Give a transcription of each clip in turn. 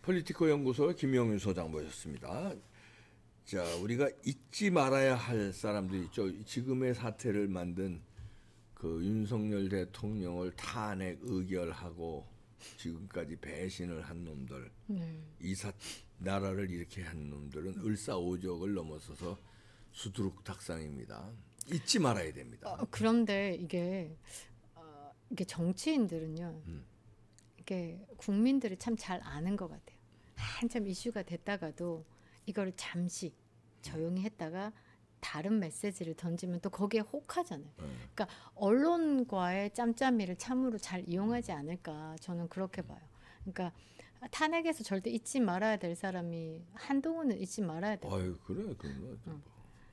폴리티코 연구소 김영윤 소장 모셨습니다. 자, 우리가 잊지 말아야 할 사람들이 있죠. 지금의 사태를 만든 그 윤석열 대통령을 탄핵 의결하고 지금까지 배신을 한 놈들, 나라를 이렇게 한 놈들은 을사오적을 넘어서서 수두룩탁상입니다. 잊지 말아야 됩니다. 그런데 이게 정치인들은요, 이게 국민들이 참 잘 아는 것 같아요. 한참 이슈가 됐다가도 이걸 잠시 조용히 했다가 다른 메시지를 던지면 또 거기에 혹하잖아요. 그러니까 언론과의 짬짬이를 참으로 잘 이용하지 않을까, 저는 그렇게 봐요. 그러니까 탄핵에서 절대 잊지 말아야 될 사람이 한동훈은 잊지 말아야 돼요. 아유, 그래, 그건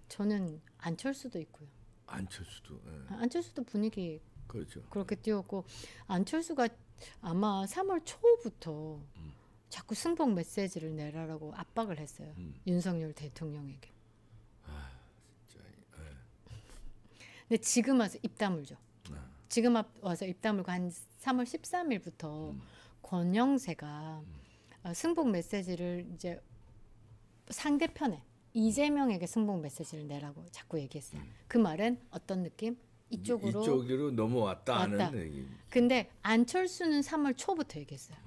저는 안철수도 있고요. 안철수도. 예. 안철수도 분위기 그렇죠. 그렇게 띄웠고, 안철수가 아마 3월 초부터 자꾸 승복 메시지를 내라라고 압박을 했어요. 윤석열 대통령에게. 아, 진짜. 예. 근데 지금 와서 입 다물죠. 지금 와서 입 다물고 한 3월 13일부터 권영세가 승복 메시지를 이제 상대편에 이재명에게 승복 메시지를 내라고 자꾸 얘기했어요. 그 말은 어떤 느낌? 이쪽으로 넘어왔다 하는 얘기. 근데 안철수는 3월 초부터 얘기했어요.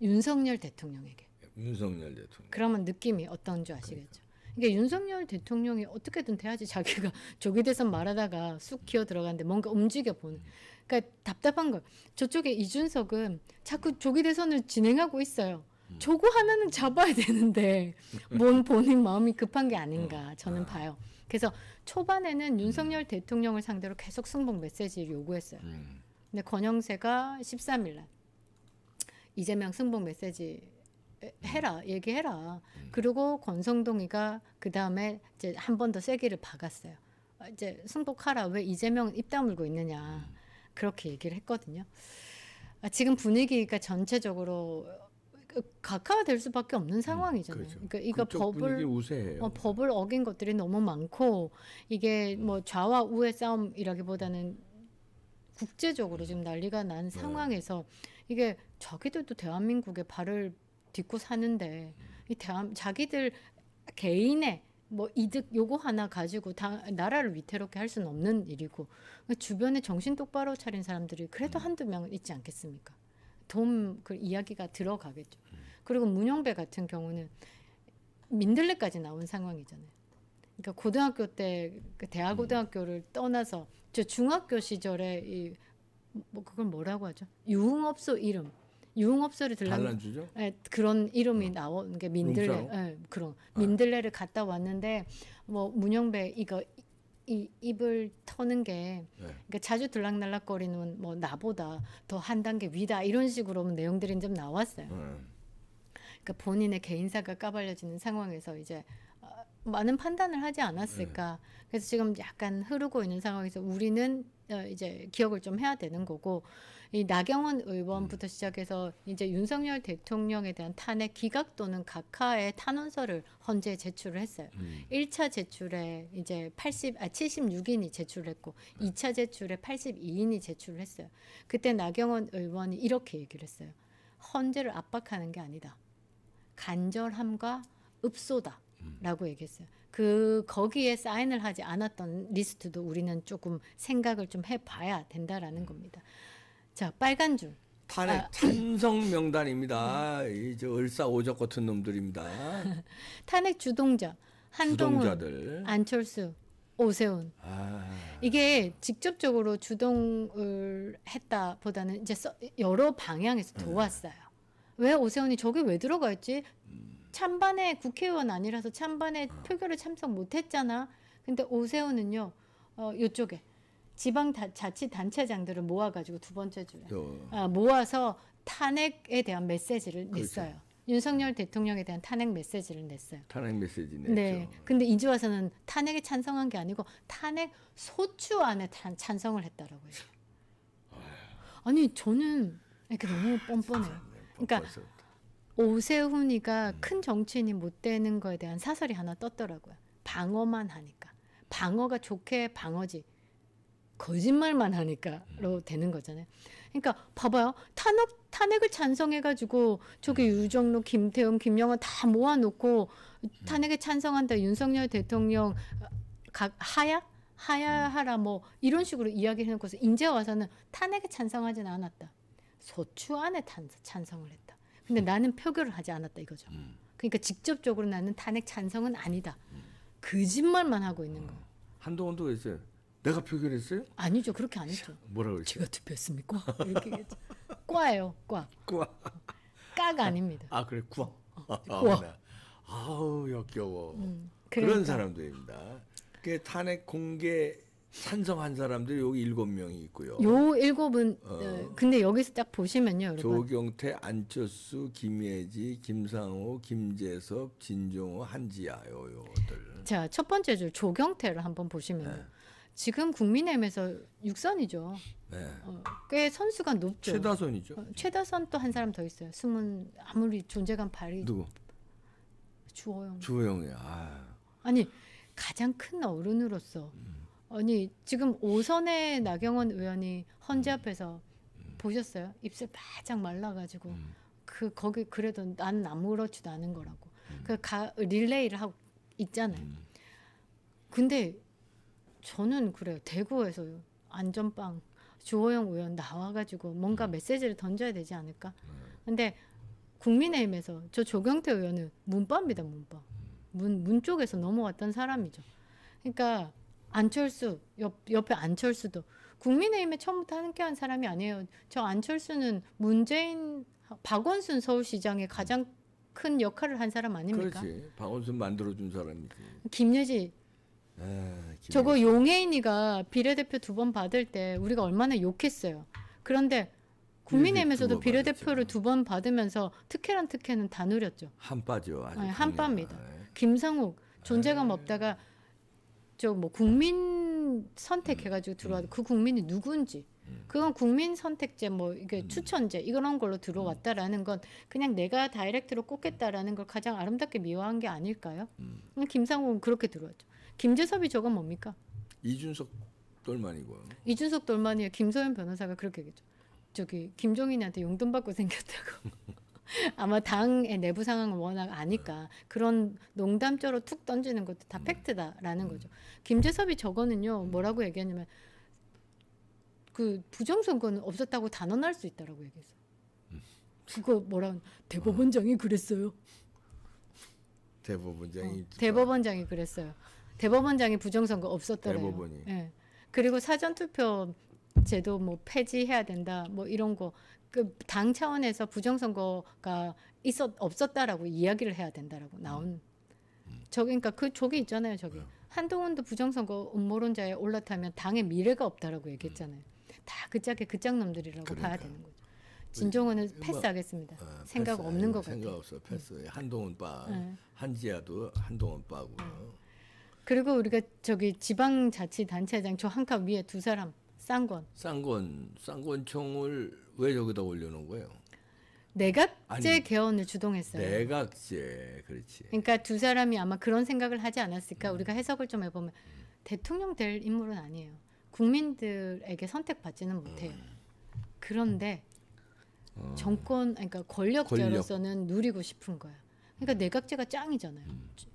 윤석열 대통령에게. 윤석열 대통령. 그러면 느낌이 어떤 줄 아시겠죠? 그러니까 윤석열 대통령이 어떻게든 돼야지 자기가 조기 대선 말하다가 쑥 기어 들어가는데 뭔가 움직여 보는. 그러니까 답답한 걸. 저쪽에 이준석은 자꾸 조기 대선을 진행하고 있어요. 저거 하나는 잡아야 되는데 뭔 본인 마음이 급한 게 아닌가 저는 봐요. 그래서 초반에는 윤석열 대통령을 상대로 계속 승복 메시지를 요구했어요. 근데 권영세가 13일 날 이재명 승복 메시지 해라, 얘기해라. 그리고 권성동이가 그 다음에 이제 한 번 더 세기를 박았어요. 이제 승복하라. 왜 이재명은 입 다물고 있느냐. 그렇게 얘기를 했거든요. 지금 분위기가 전체적으로 각하될 수밖에 없는 상황이잖아요. 그렇죠. 그러니까 이거 우세해요. 법을 어긴 것들이 너무 많고, 이게 뭐 좌와 우의 싸움이라기보다는 국제적으로 지금 난리가 난 상황에서 이게 자기들도 대한민국에 발을 딛고 사는데 자기들 개인의 뭐 이득 요거 하나 가지고 나라를 위태롭게 할 수는 없는 일이고, 주변에 정신 똑바로 차린 사람들이 그래도 한두 명은 있지 않겠습니까? 그 이야기가 들어가겠죠. 그리고 문영배 같은 경우는 민들레까지 나온 상황이잖아요. 그러니까 고등학교 때 대학고등학교를 떠나서 저 중학교 시절에 뭐 그걸 뭐라고 하죠? 유흥업소 유흥업소를 단란주죠? 네, 그런 이름이 나온 게 민들레. 네, 민들레를 갔다 왔는데 뭐 문영배 이 입을 터는 게 그러니까 자주 들락날락거리는 뭐 나보다 더 한 단계 위다 이런 식으로 내용들이 좀 나왔어요. 그러니까 본인의 개인사가 까발려지는 상황에서 이제 많은 판단을 하지 않았을까. 그래서 지금 약간 흐르고 있는 상황에서 우리는 이제 기억을 좀 해야 되는 거고, 이 나경원 의원부터 시작해서 이제 윤석열 대통령에 대한 탄핵 기각 또는 각하의 탄원서를 헌재에 제출을 했어요. 1차 제출에 이제 76인이 제출을 했고 2차 제출에 82인이 제출을 했어요. 그때 나경원 의원이 이렇게 얘기를 했어요. 헌재를 압박하는 게 아니다. 간절함과 읍소다. 라고 얘기했어요. 거기에 사인을 하지 않았던 리스트도 우리는 조금 생각을 좀 해봐야 된다라는 겁니다. 자, 빨간 줄. 탄핵 찬성 명단입니다. 이제 을사오적 같은 놈들입니다. 탄핵 주동자. 한동훈, 주동자들. 안철수, 오세훈. 이게 직접적으로 주동을 했다 보다는 이제 여러 방향에서 도왔어요. 왜 오세훈이 저기 왜 들어가 있지? 찬반에 국회의원 아니라서 찬반에 표결에 참석 못했잖아. 근데 오세훈은요, 이쪽에 지방자치단체장들을 모아가지고 두 번째 줄에 모아서 탄핵에 대한 메시지를 냈어요. 그렇죠. 윤석열 대통령에 대한 탄핵 메시지를 냈어요. 탄핵 메시지 냈죠. 네. 근데 이제 와서는 탄핵에 찬성한 게 아니고 탄핵 소추안에 찬성을 했다라고요. 아니 저는 이렇게 너무 뻔뻔해요. 그러니까 오세훈이가 큰 정치인이 못 되는 거에 대한 사설이 하나 떴더라고요. 방어만 하니까. 방어가 좋게 방어지. 거짓말만 하니까로 되는 거잖아요. 그러니까 봐봐요. 탄핵을 찬성해가지고 저기 유정로, 김태흠, 김영하 다 모아놓고 탄핵에 찬성한다. 윤석열 대통령 하야하라 뭐 이런 식으로 이야기를 해놓고서 이제 와서는 탄핵에 찬성하지는 않았다. 소추안에 찬성을 했다. 근데 나는 표결을 하지 않았다 이거죠. 그러니까 직접적으로 나는 탄핵 찬성은 아니다. 거짓말만 하고 있는 거예요. 한동훈도 그랬어요. 내가 표결했어요? 아니죠. 그렇게 안 했죠. 뭐라고 그랬어요? 제가 투표했습니까? 이렇게 얘기했죠. 꽈예요. 꽈. 까가 아닙니다. 아 그래 꽈. 꽈. 아우 역겨워. 그러니까. 그런 사람들입니다. 그 탄핵 공개 찬성한 사람들이 여기 7명이 있고요. 요 7은 근데 여기서 딱 보시면요, 여러분. 조경태, 안철수, 김예지, 김상호, 김재섭, 진종호, 한지아 요들. 자, 첫 번째 줄 조경태를 한번 보시면요. 네. 지금 국민의힘에서 6선이죠. 네. 꽤 선수가 높죠. 최다선이죠. 최다선 또 한 사람 더 있어요. 숨은 아무리 존재감 발휘. 누구? 주호영. 주호영이야. 아니 가장 큰 어른으로서 아니 지금 5선의 나경원 의원이 헌재 앞에서 보셨어요? 입술 바짝 말라가지고 거기 그래도 난 아무렇지도 않은 거라고 릴레이를 하고 있잖아요. 근데 저는 그래요. 대구에서 안전빵 주호영 의원 나와가지고 뭔가 메시지를 던져야 되지 않을까? 근데 국민의힘에서 저 조경태 의원은 문빠입니다. 문빠. 문 쪽에서 넘어왔던 사람이죠. 그러니까 안철수 옆에 안철수도 국민의힘에 처음부터 함께한 사람이 아니에요. 저 안철수는 문재인 박원순 서울시장의 가장 큰 역할을 한 사람 아닙니까? 그렇지. 박원순 만들어준 사람이지. 김예지. 저거 용혜인이가 비례대표 2번 받을 때 우리가 얼마나 욕했어요. 그런데 국민의힘에서도 비례대표를 2번 받으면서 특혜란 특혜는 다 누렸죠. 한빠죠. 아주 한빠입니다. 김상욱 존재감 없다가 저 뭐 국민 선택해가지고 들어와도 그 국민이 누군지 그건 국민 선택제 뭐 이게 추천제 이런 걸로 들어왔다라는 건 그냥 내가 다이렉트로 꼽겠다라는 걸 가장 아름답게 미화한 게 아닐까요? 김상욱은 그렇게 들어왔죠. 김재섭이 저건 뭡니까? 이준석 똘만이고. 이준석 똘만이에 김소연 변호사가 그렇게 얘기했죠. 저기 김종인한테 용돈 받고 생겼다고. 아마 당의 내부 상황을 워낙 아니까 그런 농담조로 툭 던지는 것도 다 팩트다라는 거죠. 김재섭이 저거는요 뭐라고 얘기하냐면 그 부정선거는 없었다고 단언할 수 있다라고 얘기했어. 그거 뭐라 대법원장이 그랬어요. 대법원장이 그랬어요. 대법원장이 부정선거 없었더래요. 대법원이. 예. 그리고 사전투표 제도 뭐 폐지해야 된다 뭐 이런 거 그 당 차원에서 부정선거가 없었다라고 이야기를 해야 된다라고 나온 그러니까 그 저기 있잖아요. 저기 한동훈도 부정선거 음모론자에 올라타면 당의 미래가 없다라고 얘기했잖아요. 다 그 짝의 그 짝놈들이라고 봐야 되는 거죠. 진종호는 패스하겠습니다. 생각 없는 것 같아요. 생각 없어. 패스. 한동훈 빠. 한지아도 한동훈 빠고. 그리고 우리가 저기 지방자치단체장 저 한 칸 위에 2사람 쌍권총을 왜 여기다 올려놓은 거예요? 내각제 개헌을 주동했어요. 내각제, 그렇지. 그러니까 2사람이 아마 그런 생각을 하지 않았을까? 우리가 해석을 좀 해보면 대통령 될 인물은 아니에요. 국민들에게 선택받지는 못해요. 그런데 정권, 그러니까 권력자로서는 누리고 싶은 거야. 그러니까 내각제가 짱이잖아요.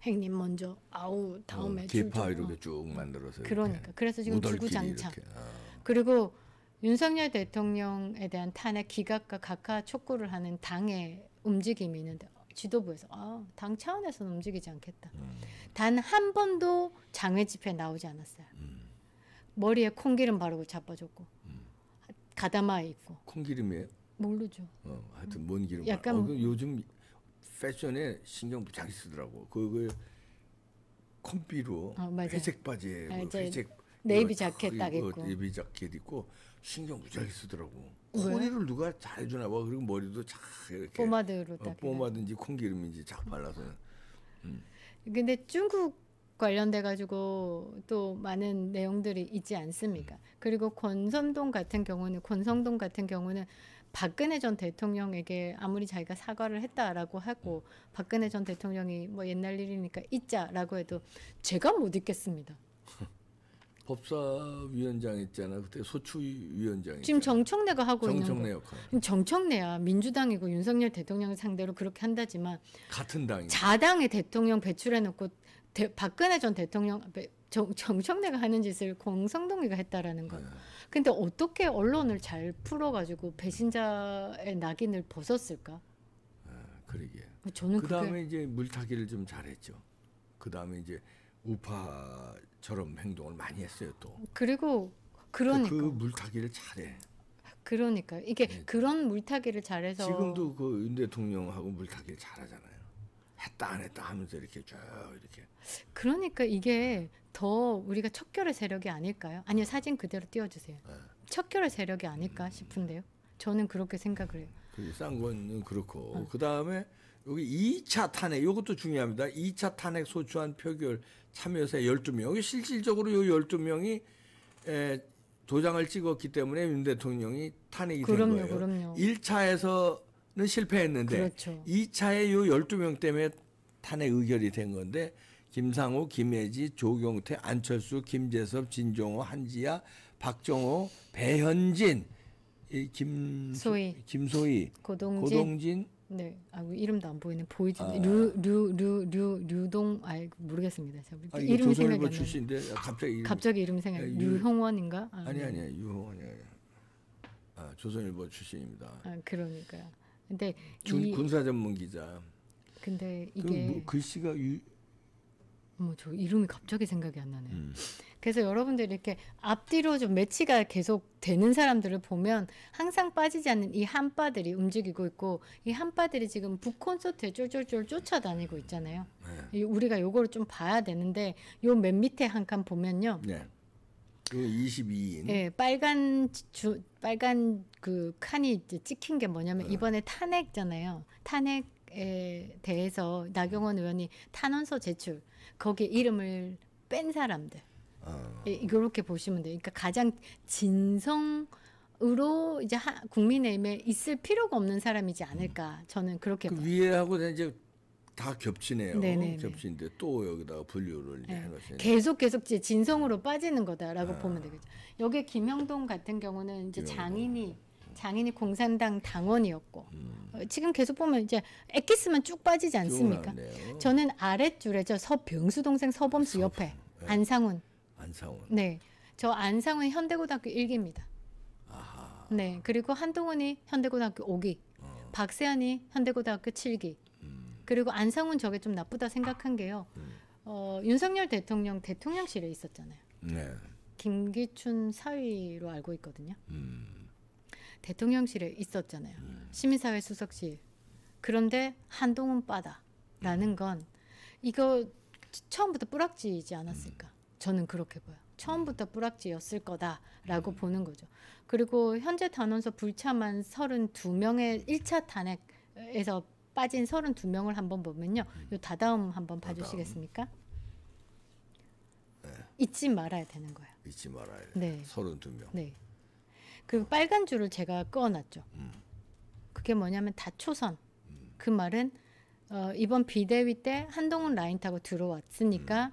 행님 먼저, 아우 다음에 기파 이렇게 쭉 만들어서. 그러니까 이렇게. 그래서 지금 주구장창. 그리고 윤석열 대통령에 대한 탄핵 기각과 각하 촉구를 하는 당의 움직임이 있는데 지도부에서 당 차원에서는 움직이지 않겠다. 단 한 번도 장외 집회 나오지 않았어요. 머리에 콩기름 바르고 자빠졌고 가다마에 있고. 콩기름이에요? 모르죠. 하여튼 뭔 기름? 약간 요즘 패션에 신경 무지하게 쓰더라고. 그 콤비로 회색 바지에 회색 네이비 자켓 딱 입고 네이비 자켓 입고 신경 무지하게 쓰더라고. 머리를 누가 잘 해주나 봐. 그리고 머리도 잘 이렇게 포마드로 딱 포마드인지 콩기름인지 잘 발라서. 근데 중국 관련돼 가지고 또 많은 내용들이 있지 않습니까? 그리고 권성동 같은 경우는 박근혜 전 대통령에게 아무리 자기가 사과를 했다라고 하고 박근혜 전 대통령이 뭐 옛날 일이니까 잊자라고 해도 제가 못 잊겠습니다. 법사위원장 있잖아. 그때 소추위원장 지금 정청래가 하고 정청래 있는 역할. 거. 정청래야 민주당이고 윤석열 대통령을 상대로 그렇게 한다지만 같은 당이. 자당의 대통령 배출해놓고 박근혜 전 대통령 정청래가 하는 짓을 공성동이가 했다라는 거. 근데 어떻게 언론을 잘 풀어가지고 배신자의 낙인을 벗었을까? 그러게. 저는 그 다음에 이제 물타기를 좀 잘했죠. 그 다음에 이제 우파처럼 행동을 많이 했어요 또. 그리고 그러니까 그 물타기를 잘해. 그러니까 이게 그런 물타기를 잘해서 지금도 그 윤 대통령하고 물타기를 잘하잖아요. 했다 안 했다 하면서 이렇게 쭉 이렇게. 그러니까 이게 더 우리가 척결의 세력이 아닐까요? 아니요, 사진 그대로 띄워주세요. 척결의 세력이 아닐까 싶은데요. 저는 그렇게 생각을 해요. 그 쌍권은 그렇고 그 다음에 여기 2차 탄핵 이것도 중요합니다. 2차 탄핵 소추안 표결 참여자 12명. 여기 실질적으로 이 12명이 도장을 찍었기 때문에 윤 대통령이 탄핵이 된 거예요. 그럼요. 1차에서는 실패했는데 그렇죠. 2차에 이 12명 때문에 탄핵 의결이 된 건데 김상호, 김혜지, 조경태, 안철수, 김재섭, 진종호, 한지아, 박정호, 배현진, 김소희, 고동진. 네, 이름도 안 보이네. 보이지? 류동, 모르겠습니다. 이름이 생각이 안 나요. 출신인데 갑자기 이름이 생각이 안 나요. 류형원인가? 아니야, 유형원이 아니야. 조선일보 출신입니다. 그러니까요. 근데 군사 전문 기자. 근데 이게 글씨가 저 이름이 갑자기 생각이 안 나네요. 그래서 여러분들이 이렇게 앞뒤로 좀 매치가 계속 되는 사람들을 보면 항상 빠지지 않는 이 한파들이 움직이고 있고 이 한파들이 지금 북콘서트에 쫄쫄쫄 쫓아다니고 있잖아요. 우리가 요거를 좀 봐야 되는데 요 맨 밑에 한 칸 보면요. 네. 그 22인. 네, 빨간 그 칸이 이제 찍힌 게 뭐냐면 이번에 탄핵잖아요. 탄핵에 대해서 나경원 의원이 탄원서 제출 거기에 이름을 뺀 사람들. 이렇게 보시면 돼요. 그러니까 가장 진성으로 이제 국민의힘에 있을 필요가 없는 사람이지 않을까. 저는 그렇게 그 봐요. 위에하고 이제 다 겹치네요. 네네네. 겹치는데 또 여기다가 분류를 이제 해놓으시네. 계속 이제 진성으로 빠지는 거다라고 보면 되겠죠. 여기 김영동 같은 경우는 이제 장인이 공산당 당원이었고 지금 계속 보면 이제 엑기스만 쭉 빠지지 않습니까? 저는 아랫줄에 저 서병수 동생 서범수 옆에 안상훈. 네, 저 안상훈 현대고등학교 1기입니다. 네, 그리고 한동훈이 현대고등학교 5기, 박세현이 현대고등학교 7기. 그리고 안상훈 저게 좀 나쁘다 생각한 게요. 윤석열 대통령 대통령실에 있었잖아요. 네. 김기춘 사위로 알고 있거든요. 대통령실에 있었잖아요. 시민사회 수석실. 그런데 한동훈 빠다라는 건 이거 처음부터 뿌락지이지 않았을까? 저는 그렇게 봐요. 처음부터 뿌락지였을 거다라고 보는 거죠. 그리고 현재 단원서 불참한 32명의 1차 탄핵에서 빠진 32명을 한번 보면요. 요 다다음 한번 봐주시겠습니까? 잊지 말아야 되는 거예요. 잊지 말아야 돼. 네. 32명. 네. 그리고 빨간 줄을 제가 그어놨죠. 그게 뭐냐면 다 초선. 그 말은 이번 비대위 때 한동훈 라인 타고 들어왔으니까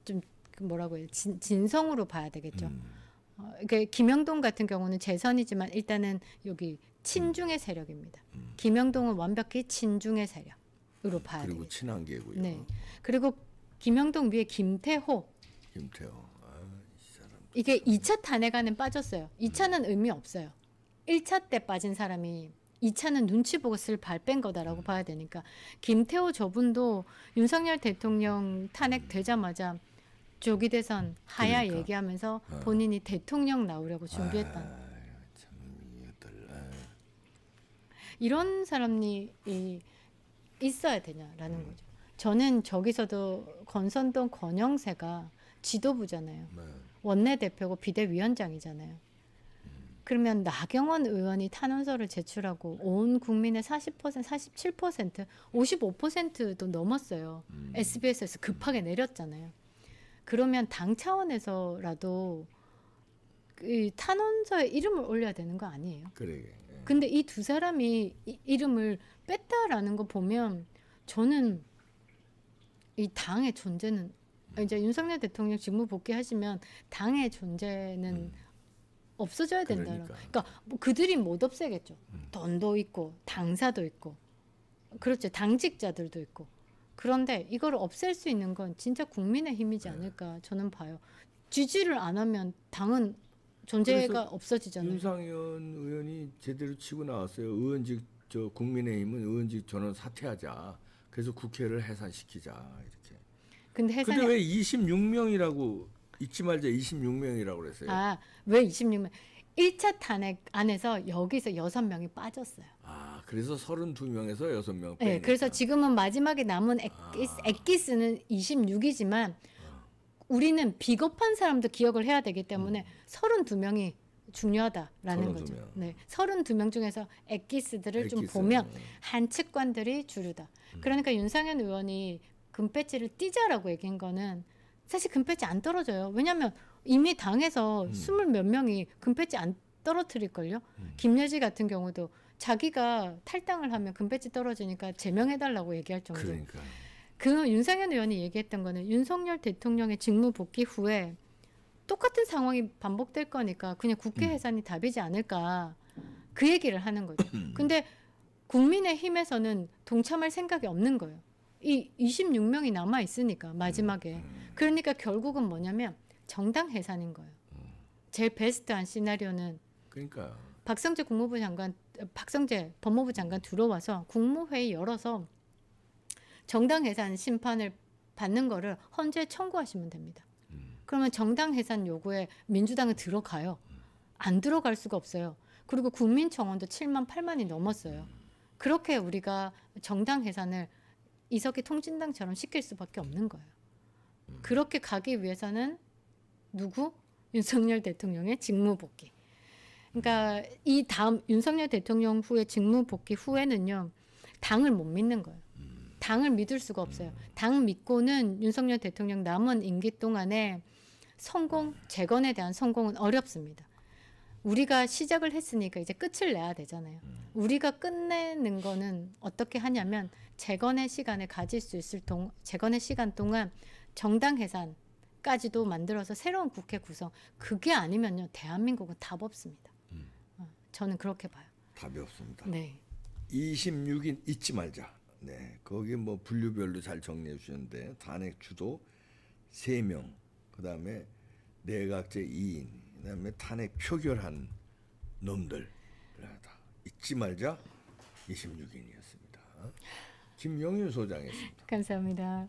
좀 뭐라고 해요? 진성으로 봐야 되겠죠. 그러니까 김영동 같은 경우는 재선이지만 일단은 여기 친중의 세력입니다. 김영동은 완벽히 친중의 세력으로 봐야 되겠죠. 그리고 친한계고요. 네. 그리고 김영동 위에 김태호. 이 사람. 이게 2차 탄핵안은 빠졌어요. 2차는 의미 없어요. 1차 때 빠진 사람이 2차는 눈치 보고 쓸 발 뺀 거다라고 봐야 되니까 김태호 저분도 윤석열 대통령 탄핵 되자마자 조기 대선 하야 얘기하면서 본인이 대통령 나오려고 준비했다. 이런 사람이 있어야 되냐라는 거죠. 저는 저기서도 권선동 권영세가 지도부잖아요. 원내대표고 비대위원장이잖아요. 그러면 나경원 의원이 탄원서를 제출하고 온 국민의 40%, 47%, 55%도 넘었어요. SBS에서 급하게 내렸잖아요. 그러면 당 차원에서라도 이 탄원서에 이름을 올려야 되는 거 아니에요? 그래. 근데 이 두 사람이 이름을 뺐다라는 거 보면 저는 이 당의 존재는 이제 윤석열 대통령 직무 복귀하시면 당의 존재는 없어져야 된다는. 그러니까 뭐 그들이 못 없애겠죠. 돈도 있고 당사도 있고 그렇죠. 당직자들도 있고. 그런데 이걸 없앨 수 있는 건 진짜 국민의 힘이지 않을까 저는 봐요. 지지를 안 하면 당은 존재가 없어지잖아요. 윤상현 의원이 제대로 치고 나왔어요. 의원직 국민의힘은 의원직 전원 사퇴하자. 그래서 국회를 해산시키자 이렇게. 근데 왜 26명이라고 잊지 말자 26명이라고 그랬어요? 아, 왜 26명? 1차 탄핵 안에서 여기서 6명이 빠졌어요. 아, 그래서 32명에서 6명 빼니까. 네, 그래서 지금은 마지막에 남은 엑기스는 26이지만 우리는 비겁한 사람도 기억을 해야 되기 때문에 32명이 중요하다라는 32명. 거죠. 네, 32명 중에서 엑기스들을 좀 보면 한 측관들이 주류다. 그러니까 윤상현 의원이 금배지를 띄자라고 얘기한 거는 사실 금배지 안 떨어져요. 왜냐하면 이미 당에서 20몇 명이 금배지 안 떨어뜨릴걸요. 김여지 같은 경우도 자기가 탈당을 하면 금배지 떨어지니까 제명해달라고 얘기할 정도. 그러니까. 그 윤상현 의원이 얘기했던 거는 윤석열 대통령의 직무 복귀 후에 똑같은 상황이 반복될 거니까 그냥 국회 해산이 답이지 않을까 그 얘기를 하는 거죠. 근데 국민의힘에서는 동참할 생각이 없는 거예요. 이 26명이 남아 있으니까 마지막에. 그러니까 결국은 뭐냐면 정당 해산인 거예요. 제일 베스트한 시나리오는 그러니까 박성재 법무부 장관 들어와서 국무회의 열어서 정당 해산 심판을 받는 거를 헌재에 청구하시면 됩니다. 그러면 정당 해산 요구에 민주당은 들어가요. 안 들어갈 수가 없어요. 그리고 국민청원도 7만 8만이 넘었어요. 그렇게 우리가 정당 해산을 이석기 통진당처럼 시킬 수밖에 없는 거예요. 그렇게 가기 위해서는 누구? 윤석열 대통령의 직무 복귀. 그러니까 이 다음 윤석열 대통령 후에 직무 복귀 후에는요. 당을 못 믿는 거예요. 당을 믿을 수가 없어요. 당 믿고는 윤석열 대통령 남은 임기 동안에 재건에 대한 성공은 어렵습니다. 우리가 시작을 했으니까 이제 끝을 내야 되잖아요. 우리가 끝내는 거는 어떻게 하냐면 재건의 시간을 가질 수 있을 재건의 시간 동안 정당 해산까지도 만들어서 새로운 국회 구성. 그게 아니면요. 대한민국은 답 없습니다. 저는 그렇게 봐요. 답이 없습니다. 네. 26인 잊지 말자. 네, 거기 뭐 분류별로 잘 정리해 주셨는데 탄핵 주도 3명, 그다음에 내각제 2인, 그다음에 탄핵 표결한 놈들 잊지 말자 26인이었습니다. 김영윤 소장이었습니다. 감사합니다.